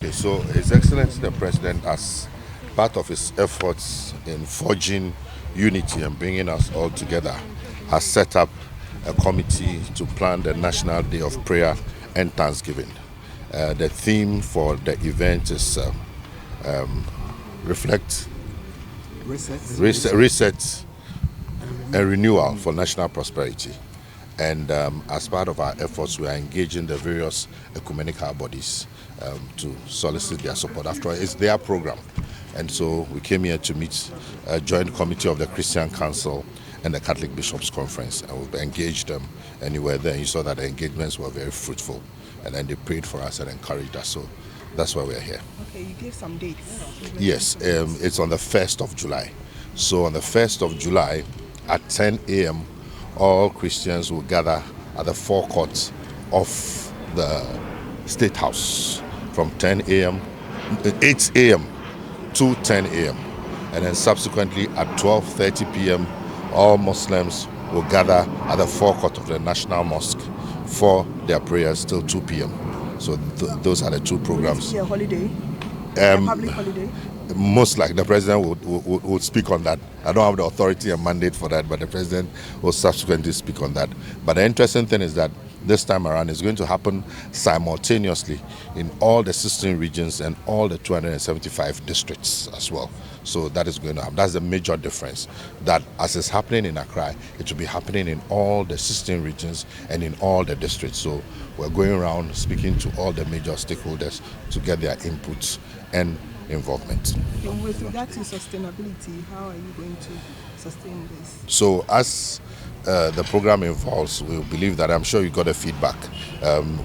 Okay, so His Excellency the President, as part of his efforts in forging unity and bringing us all together, has set up a committee to plan the National Day of Prayer and Thanksgiving. The theme for the event is reflect, reset and renewal for national prosperity. And as part of our efforts, we are engaging the various ecumenical bodies to solicit their support. After all, it's their program. And so we came here to meet a joint committee of the Christian Council and the Catholic Bishops' Conference. And we've engaged them, and you were there, and you saw that the engagements were very fruitful. And then they prayed for us and encouraged us. So that's why we're here. Okay, you gave some dates. Yes, it's on the 1st of July. So on the 1st of July at 10 a.m., all Christians will gather at the forecourt of the State House from 10 a.m., 8 a.m. to 10 a.m. And then subsequently at 12:30 p.m., all Muslims will gather at the forecourt of the National Mosque for their prayers till 2 p.m. So those are the two programs. Is it a holiday? A public holiday? Most likely the president would speak on that. I don't have the authority and mandate for that, but the president will subsequently speak on that. But the interesting thing is that this time around it's going to happen simultaneously in all the 16 regions and all the 275 districts as well. So that is going to happen. That's the major difference. That as it's happening in Accra, it will be happening in all the 16 regions and in all the districts. So we're going around speaking to all the major stakeholders to get their inputs and involvement. And with regard to sustainability, how are you going to sustain this? So as the program evolves, we believe that, I'm sure you got a feedback,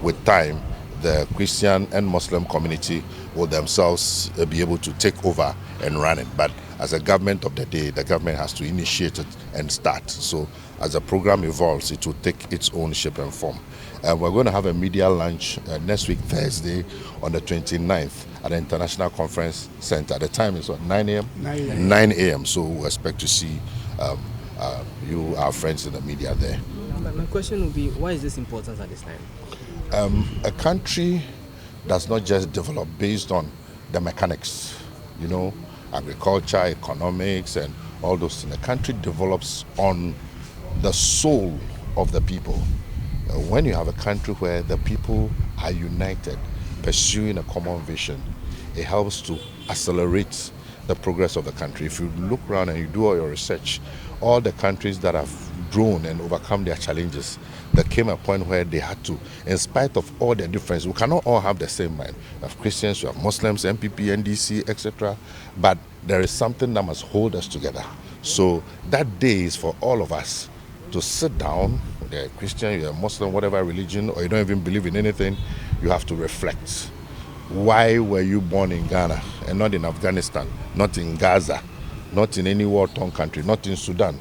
with time the Christian and Muslim community will themselves be able to take over and run it. But as a government of the day, the government has to initiate it and start. So as the program evolves, it will take its own shape and form. We're going to have a media launch next week, Thursday, on the 29th at the International Conference Center. The time is what, 9 a.m.? 9 a.m. So we expect to see you, our friends in the media there. My question would be, why is this important at this time? A country does not just develop based on the mechanics, agriculture, economics, and all those things. A country develops on the soul of the people. When you have a country where the people are united, pursuing a common vision, it helps to accelerate the progress of the country. If you look around and you do all your research, all the countries that have grown and overcome their challenges, there came a point where they had to, in spite of all their differences, we cannot all have the same mind. We have Christians, we have Muslims, MPP, NDC, etc. But there is something that must hold us together. So that day is for all of us to sit down. You're a Christian, you're a Muslim, whatever religion, or you don't even believe in anything, you have to reflect. Why were you born in Ghana and not in Afghanistan, not in Gaza, not in any war-torn country, not in Sudan?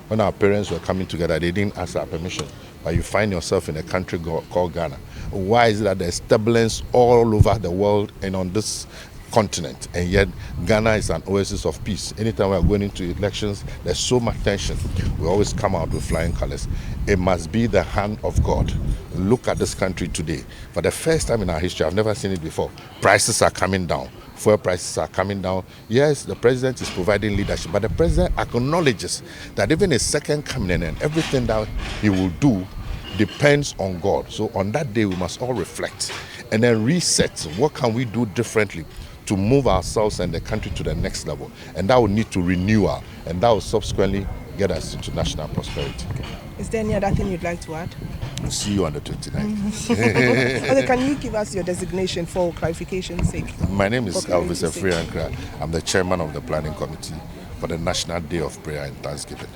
When our parents were coming together, they didn't ask our permission, but you find yourself in a country called Ghana. Why is it that there's turbulence all over the world and on this continent, and yet Ghana is an oasis of peace? Anytime we're going into elections, there's so much tension. We always come out with flying colors. It must be the hand of God. Look at this country today. For the first time in our history, I've never seen it before, prices are coming down. Fuel prices are coming down. Yes, the president is providing leadership, but the president acknowledges that even his second coming and everything that he will do depends on God. So on that day, we must all reflect and then reset. What can we do differently to move ourselves and the country to the next level? And that will need to renewal, and that will subsequently get us into national prosperity. Is there any other thing you'd like to add? We'll see you on the 29th. Okay, can you give us your designation for clarification's sake? My name is Elvis Efriankra. I'm the chairman of the planning committee for the National Day of Prayer and Thanksgiving.